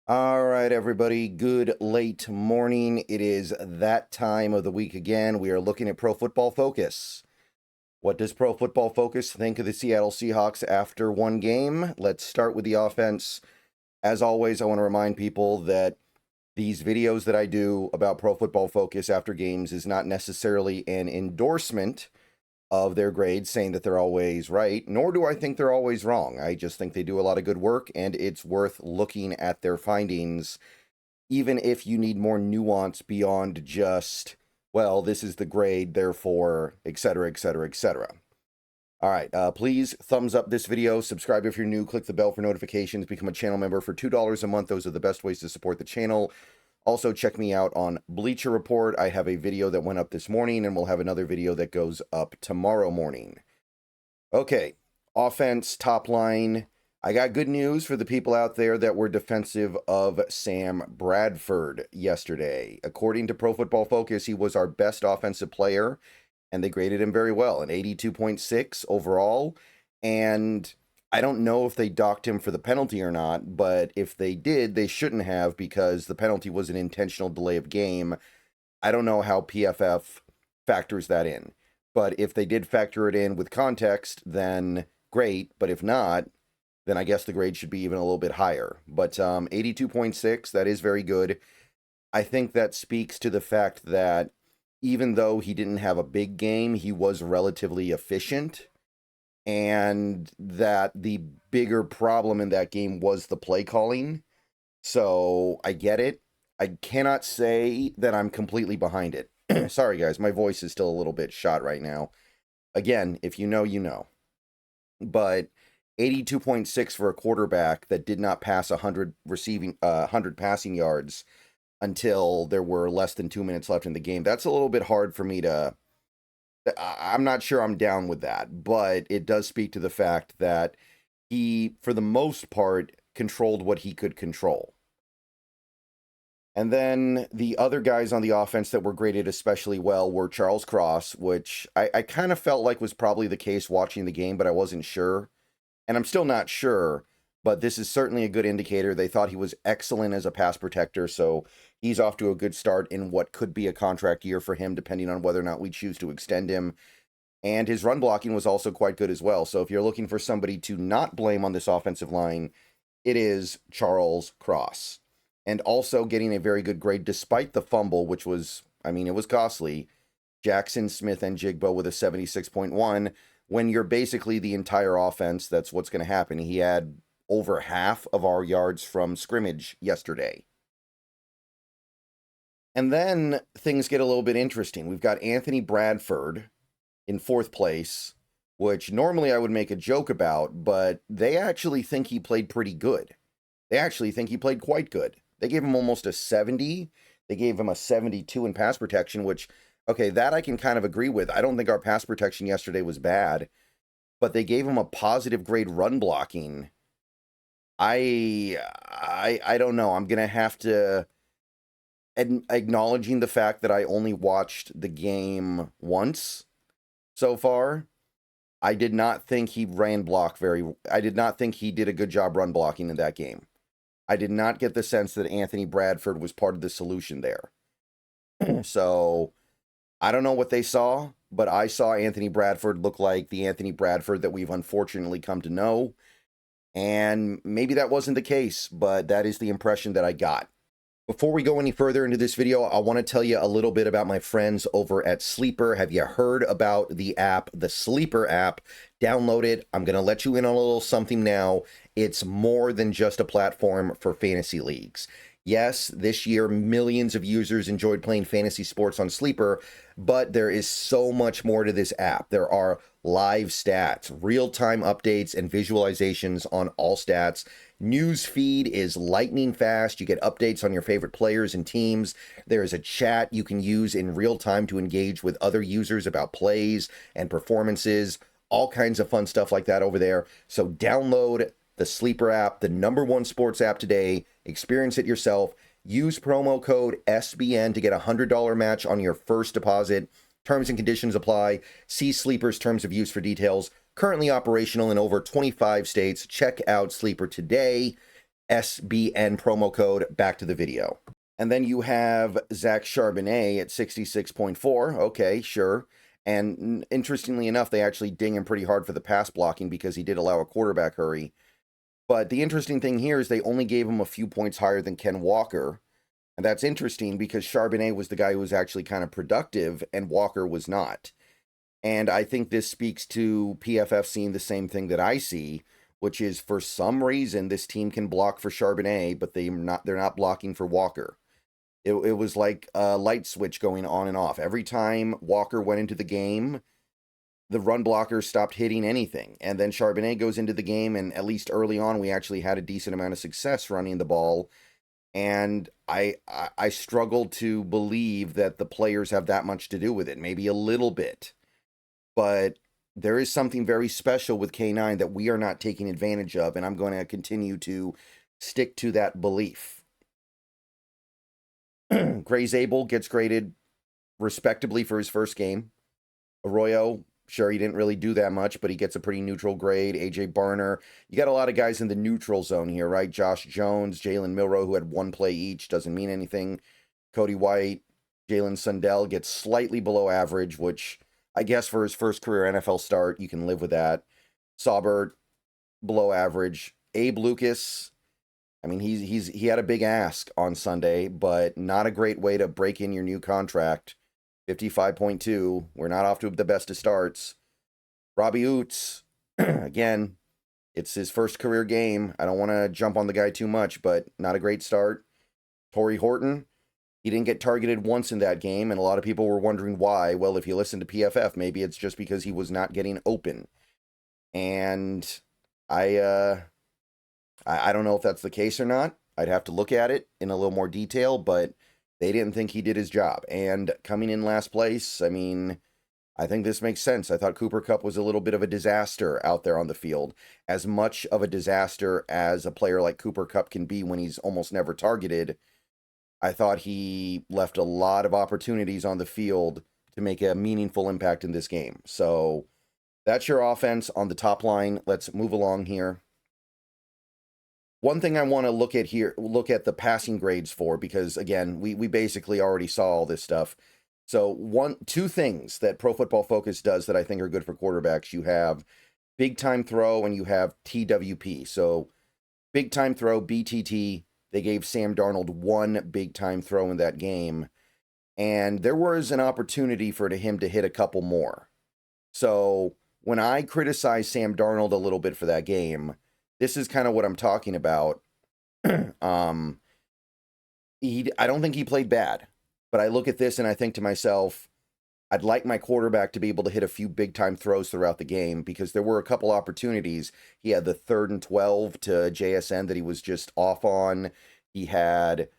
All right, everybody. Good late morning. It is that time of the week again. We are looking at Pro Football Focus. What does Pro Football Focus think of the Seattle Seahawks after one game? Let's start with the offense. As always, I want to remind people that these videos that I do about Pro Football Focus after games is not necessarily an endorsement of their grades saying that they're always right, nor do I think they're always wrong. I just think they do a lot of good work, and it's worth looking at their findings, even if you need more nuance beyond just, well, this is the grade, therefore, etc., etc., etc. All right, please thumbs up this video, subscribe if you're new, click the bell for notifications, become a channel member for $2 a month. Those are the best ways to support the channel. Also, check me out on Bleacher Report. I have a video that went up this morning, and we'll have another video that goes up tomorrow morning. Okay, offense, top line. I got good news for the people out there that were defensive of Sam Bradford yesterday. According to Pro Football Focus, he was our best offensive player, and they graded him very well, an 82.6 overall. And I don't know if they docked him for the penalty or not, but if they did, they shouldn't have, because the penalty was an intentional delay of game. I don't know how PFF factors that in, but if they did factor it in with context, then great. But if not, then I guess the grade should be even a little bit higher. But 82.6, that is very good. I think that speaks to the fact that even though he didn't have a big game, he was relatively efficient, and that the bigger problem in that game was the play calling. So I get it. I cannot say that I'm completely behind it. Sorry, guys, my voice is still a little bit shot right now. Again, if you know, you know. But 82.6 for a quarterback that did not pass 100 passing yards until there were less than 2 minutes left in the game. That's a little bit hard for me to... I'm not sure I'm down with that, but it does speak to the fact that he, for the most part, controlled what he could control. And then the other guys on the offense that were graded especially well were Charles Cross, which I kind of felt like was probably the case watching the game, but I wasn't sure. And I'm still not sure, but this is certainly a good indicator. They thought he was excellent as a pass protector, so he's off to a good start in what could be a contract year for him, depending on whether or not we choose to extend him. And his run blocking was also quite good as well. So if you're looking for somebody to not blame on this offensive line, it is Charles Cross. And also getting a very good grade despite the fumble, which was, I mean, it was costly. Jackson, Smith, and Jigbo with a 76.1. When you're basically the entire offense, that's what's going to happen. He had over half of our yards from scrimmage yesterday. And then things get a little bit interesting. We've got Anthony Bradford in fourth place, which normally I would make a joke about, but they actually think he played pretty good. They actually think he played quite good. They gave him almost a 70. They gave him a 72 in pass protection, which, okay, that I can kind of agree with. I don't think our pass protection yesterday was bad, but they gave him a positive grade run blocking. I don't know. I'm going to have to... And acknowledging the fact that I only watched the game once so far, I did not think he ran block I did not think he did a good job run blocking in that game. I did not get the sense that Anthony Bradford was part of the solution there. So I don't know what they saw, but I saw Anthony Bradford look like the Anthony Bradford that we've unfortunately come to know. And maybe that wasn't the case, but that is the impression that I got. Before we go any further into this video, I want to tell you a little bit about my friends over at Sleeper. Have you heard about the app, the Sleeper app? Download it. I'm going to let you in on a little something now. It's more than just a platform for fantasy leagues. Yes, this year, millions of users enjoyed playing fantasy sports on Sleeper, but there is so much more to this app. There are live stats, real-time updates, and visualizations on all stats. News feed is lightning fast. You get updates on your favorite players and teams. There is a chat you can use in real time to engage with other users about plays and performances. All kinds of fun stuff like that over there. So download the Sleeper app, the #1 sports app today. Experience it yourself. Use promo code SBN to get a $100 match on your first deposit. Terms and conditions apply. See Sleeper's terms of use for details. Currently operational in over 25 states. Check out Sleeper today. SBN promo code. Back to the video. And then you have Zach Charbonnet at 66.4. Okay, sure. And interestingly enough, they actually ding him pretty hard for the pass blocking because he did allow a quarterback hurry. But the interesting thing here is they only gave him a few points higher than Ken Walker. And that's interesting because Charbonnet was the guy who was actually kind of productive and Walker was not. And I think this speaks to PFF seeing the same thing that I see, which is for some reason this team can block for Charbonnet, but they're not blocking for Walker. It was like a light switch going on and off. Every time Walker went into the game, the run blockers stopped hitting anything. And then Charbonnet goes into the game, and at least early on, we actually had a decent amount of success running the ball. And I struggle to believe that the players have that much to do with it. Maybe a little bit. But there is something very special with K9 that we are not taking advantage of, and I'm going to continue to stick to that belief. Gray's Abel gets graded respectably for his first game. Arroyo, sure, he didn't really do that much, but he gets a pretty neutral grade. AJ Barner, you got a lot of guys in the neutral zone here, right? Josh Jones, Jalen Milrow, who had one play each, doesn't mean anything. Cody White, Jalen Sundell gets slightly below average, which I guess for his first career NFL start, you can live with that. Saubert, below average. Abe Lucas, I mean, he had a big ask on Sunday, but not a great way to break in your new contract. 55.2. We're not off to the best of starts. Robbie Oots, again, it's his first career game. I don't want to jump on the guy too much, but not a great start. Torrey Horton, he didn't get targeted once in that game, and a lot of people were wondering why. Well, if you listen to PFF, maybe it's just because he was not getting open. And I don't know if that's the case or not. I'd have to look at it in a little more detail, but they didn't think he did his job. And coming in last place, I mean, I think this makes sense. I thought Cooper Kupp was a little bit of a disaster out there on the field. As much of a disaster as a player like Cooper Kupp can be when he's almost never targeted, I thought he left a lot of opportunities on the field to make a meaningful impact in this game. So that's your offense on the top line. Let's move along here. One thing I want to look at the passing grades for, because again, we basically already saw all this stuff. So two things that Pro Football Focus does that I think are good for quarterbacks. You have big time throw and you have TWP. So big time throw, BTT, they gave Sam Darnold one big time throw in that game. And there was an opportunity for him to hit a couple more. So when I criticize Sam Darnold a little bit for that game, this is kind of what I'm talking about. I don't think he played bad, but I look at this and I think to myself, I'd like my quarterback to be able to hit a few big-time throws throughout the game because there were a couple opportunities. He had the 3rd and 12 to JSN that he was just off on. He had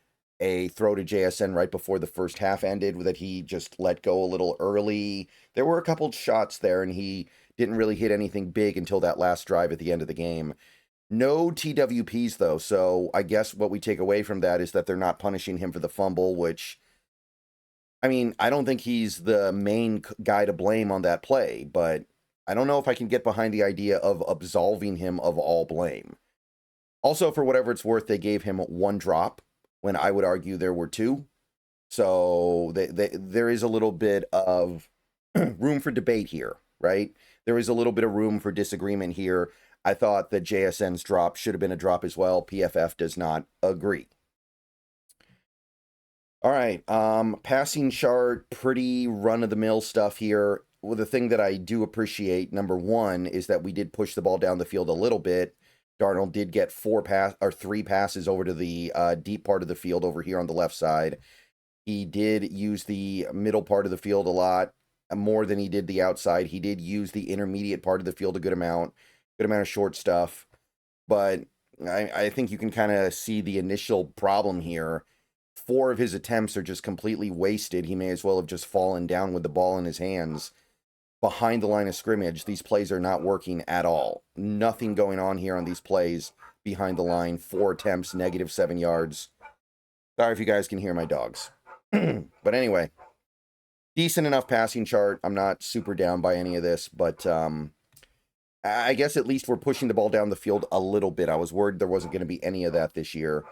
a throw to JSN right before the first half ended that he just let go a little early. There were a couple shots there, and he didn't really hit anything big until that last drive at the end of the game. No TWPs, though, so I guess what we take away from that is that they're not punishing him for the fumble, which, I mean, I don't think he's the main guy to blame on that play, but I don't know if I can get behind the idea of absolving him of all blame. Also, for whatever it's worth, they gave him one drop when I would argue there were two. So there is a little bit of room for debate here, right? There is a little bit of room for disagreement here. I thought that JSN's drop should have been a drop as well. PFF does not agree. All right, passing chart, pretty run-of-the-mill stuff here. Well, the thing that I do appreciate, number one, is that we did push the ball down the field a little bit. Darnold did get 3 passes over to the deep part of the field over here on the left side. He did use the middle part of the field a lot, more than he did the outside. He did use the intermediate part of the field a good amount of short stuff. But I think you can kind of see the initial problem here. 4 of his attempts are just completely wasted. He may as well have just fallen down with the ball in his hands behind the line of scrimmage. These plays are not working at all. Nothing going on here on these plays behind the line. 4 attempts, -7 yards. Sorry if you guys can hear my dogs. But anyway, decent enough passing chart. I'm not super down by any of this, but I guess at least we're pushing the ball down the field a little bit. I was worried there wasn't going to be any of that this year.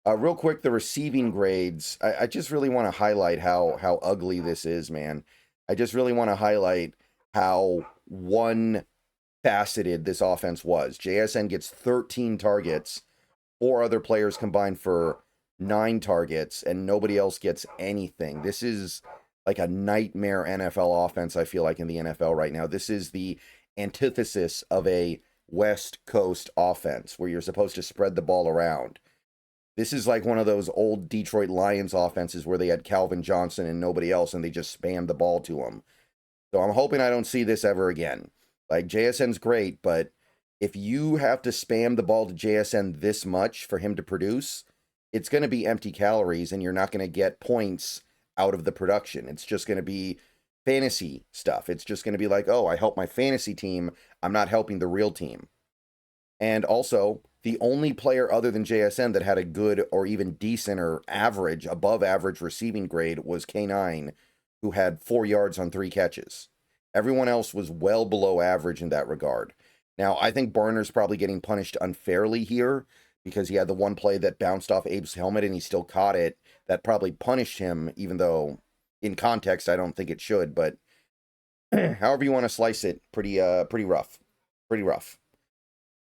Real quick, the receiving grades. I just really want to highlight how ugly this is, man. I just really want to highlight how one-faceted this offense was. JSN gets 13 targets. 4 other players combined for 9 targets, and nobody else gets anything. This is like a nightmare NFL offense, I feel like, in the NFL right now. This is the antithesis of a West Coast offense where you're supposed to spread the ball around. This is like one of those old Detroit Lions offenses where they had Calvin Johnson and nobody else, and they just spammed the ball to him. So I'm hoping I don't see this ever again. Like, JSN's great, but if you have to spam the ball to JSN this much for him to produce, it's going to be empty calories, and you're not going to get points out of the production. It's just going to be fantasy stuff. It's just going to be like, oh, I help my fantasy team. I'm not helping the real team. And also, the only player other than JSN that had a good or even decent or average, above average receiving grade was K9, who had 4 yards on 3 catches. Everyone else was well below average in that regard. Now, I think Barner's probably getting punished unfairly here because he had the one play that bounced off Abe's helmet and he still caught it. That probably punished him, even though in context, I don't think it should. But however you want to slice it, pretty rough. Pretty rough.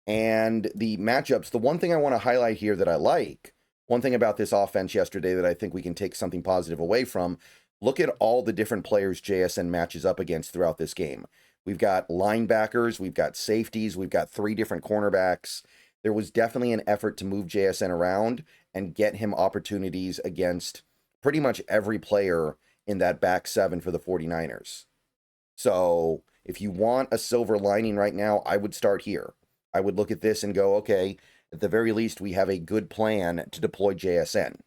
And the matchups, the one thing I want to highlight here that I like, one thing about this offense yesterday that I think we can take something positive away from, look at all the different players JSN matches up against throughout this game. We've got linebackers, we've got safeties, we've got 3 different cornerbacks. There was definitely an effort to move JSN around and get him opportunities against pretty much every player in that back 7 for the 49ers. So if you want a silver lining right now, I would start here. I would look at this and go, okay, at the very least, we have a good plan to deploy JSN.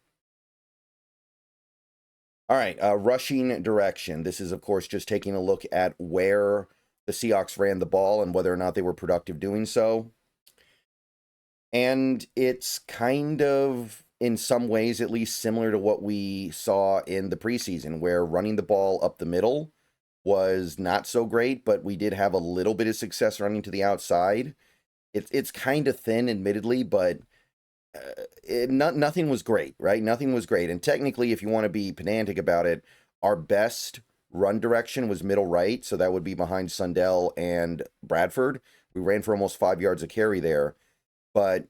All right, rushing direction. This is, of course, just taking a look at where the Seahawks ran the ball and whether or not they were productive doing so. And it's kind of, in some ways, at least similar to what we saw in the preseason, where running the ball up the middle was not so great, but we did have a little bit of success running to the outside. It's kind of thin, admittedly, but nothing was great, right? Nothing was great. And technically, if you want to be pedantic about it, our best run direction was middle right, so that would be behind Sundell and Bradford. We ran for almost 5 yards a carry there, but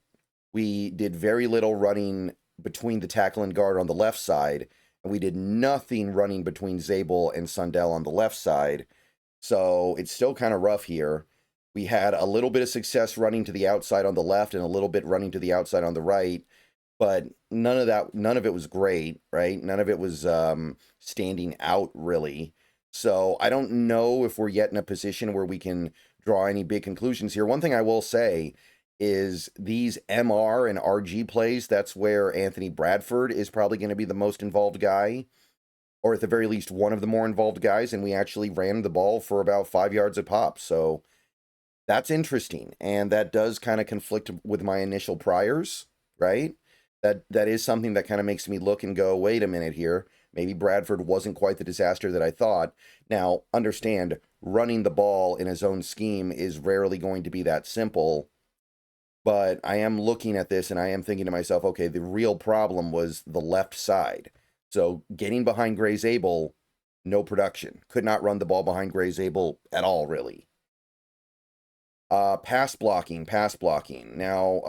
we did very little running between the tackle and guard on the left side, and we did nothing running between Zabel and Sundell on the left side. So it's still kind of rough here. We had a little bit of success running to the outside on the left and a little bit running to the outside on the right, but none of it was great, right? None of it was standing out, really. So I don't know if we're yet in a position where we can draw any big conclusions here. One thing I will say is these MR and RG plays, that's where Anthony Bradford is probably going to be the most involved guy, or at the very least one of the more involved guys, and we actually ran the ball for about 5 yards a pop. So that's interesting, and that does kind of conflict with my initial priors, right? That is something that kind of makes me look and go, wait a minute here. Maybe Bradford wasn't quite the disaster that I thought. Now, understand, running the ball in his own scheme is rarely going to be that simple, but I am looking at this and I am thinking to myself, okay, the real problem was the left side. So getting behind Gray Zabel, no production. Could not run the ball behind Gray Zabel at all, really. Pass blocking. Now,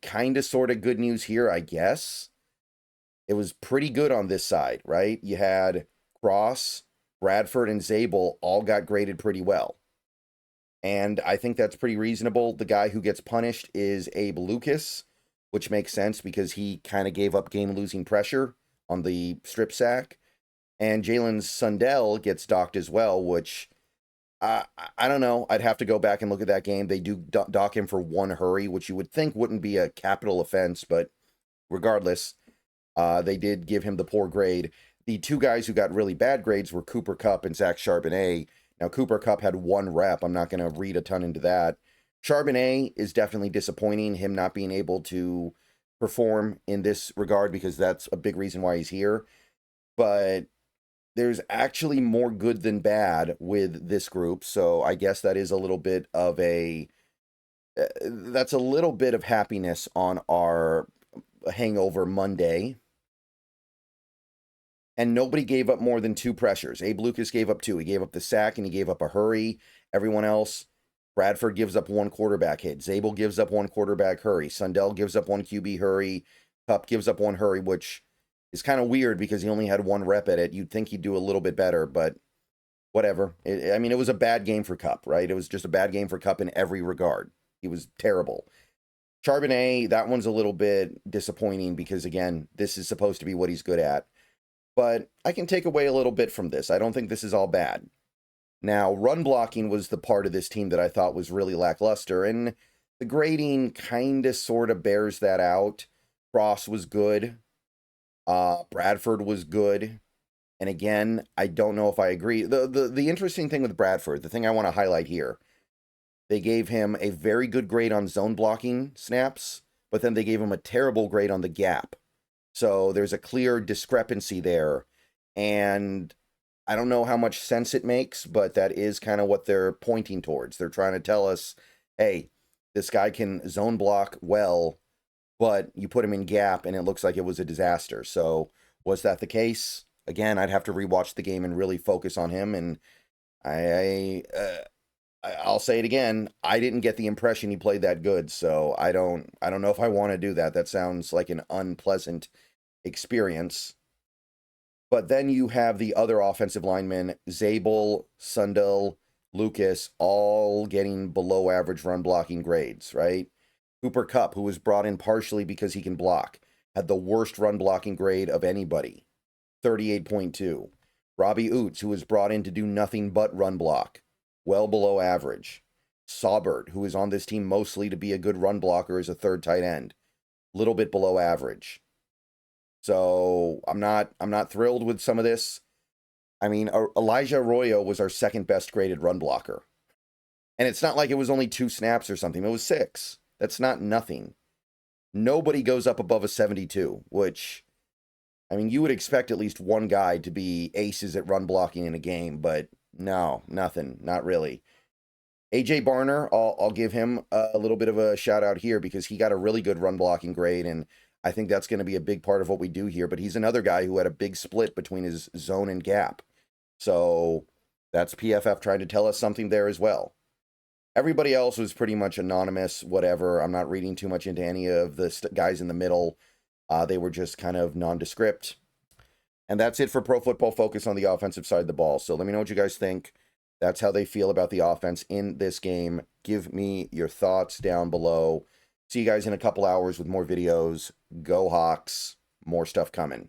kind of sort of good news here, I guess. It was pretty good on this side, right? You had Cross, Bradford, and Zabel all got graded pretty well. And I think that's pretty reasonable. The guy who gets punished is Abe Lucas, which makes sense because he kind of gave up game-losing pressure on the strip sack. And Jalen Sundell gets docked as well, which I don't know. I'd have to go back and look at that game. They do dock him for 1 hurry, which you would think wouldn't be a capital offense, but regardless, they did give him the poor grade. The 2 guys who got really bad grades were Cooper Kupp and Zach Charbonnet. Now, Cooper Kupp had 1 rep. I'm not going to read a ton into that. Charbonnet is definitely disappointing, him not being able to perform in this regard, because that's a big reason why he's here. But there's actually more good than bad with this group. So I guess that is a little bit of that's a little bit of happiness on our hangover Monday. And nobody gave up more than 2 pressures. Abe Lucas gave up 2. He gave up the sack and he gave up a hurry. Everyone else, Bradford gives up 1 quarterback hit. Zabel gives up 1 quarterback hurry. Sundell gives up 1 QB hurry. Kupp gives up 1 hurry, which is kind of weird because he only had 1 rep at it. You'd think he'd do a little bit better, but whatever. I mean, it was a bad game for Kupp, right? It was just a bad game for Kupp in every regard. He was terrible. Charbonnet, that one's a little bit disappointing because, again, this is supposed to be what he's good at. But I can take away a little bit from this. I don't think this is all bad. Now, run blocking was the part of this team that I thought was really lackluster, and the grading kind of sort of bears that out. Cross was good. Bradford was good. And again, I don't know if I agree. The interesting thing with Bradford, the thing I want to highlight here, they gave him a very good grade on zone blocking snaps, but then they gave him a terrible grade on the gap. So there's a clear discrepancy there. And I don't know how much sense it makes, but that is kind of what they're pointing towards. They're trying to tell us, hey, this guy can zone block well, but you put him in gap and it looks like it was a disaster. So was that the case? Again, I'd have to rewatch the game and really focus on him. And I'll say it again. I didn't get the impression he played that good. So I don't know if I want to do that. That sounds like an unpleasant experience. But then you have the other offensive linemen, Zabel, Sundell, Lucas, all getting below average run blocking grades, right? Cooper Kupp, who was brought in partially because he can block, had the worst run blocking grade of anybody, 38.2. Robbie Oots, who was brought in to do nothing but run block, well below average. Saubert, who is on this team mostly to be a good run blocker as a 3rd tight end, little bit below average. So I'm not thrilled with some of this. I mean, Elijah Arroyo was our 2nd best graded run blocker. And it's not like it was only 2 snaps or something. It was 6. That's not nothing. Nobody goes up above a 72, which, I mean, you would expect at least one guy to be aces at run blocking in a game, but no, nothing, not really. AJ Barner, I'll give him a little bit of a shout out here because he got a really good run blocking grade, and I think that's going to be a big part of what we do here. But he's another guy who had a big split between his zone and gap. So that's PFF trying to tell us something there as well. Everybody else was pretty much anonymous, whatever. I'm not reading too much into any of the guys in the middle. They were just kind of nondescript. And that's it for Pro Football Focus on the offensive side of the ball. So let me know what you guys think. That's how they feel about the offense in this game. Give me your thoughts down below. See you guys in a couple hours with more videos. Go Hawks. More stuff coming.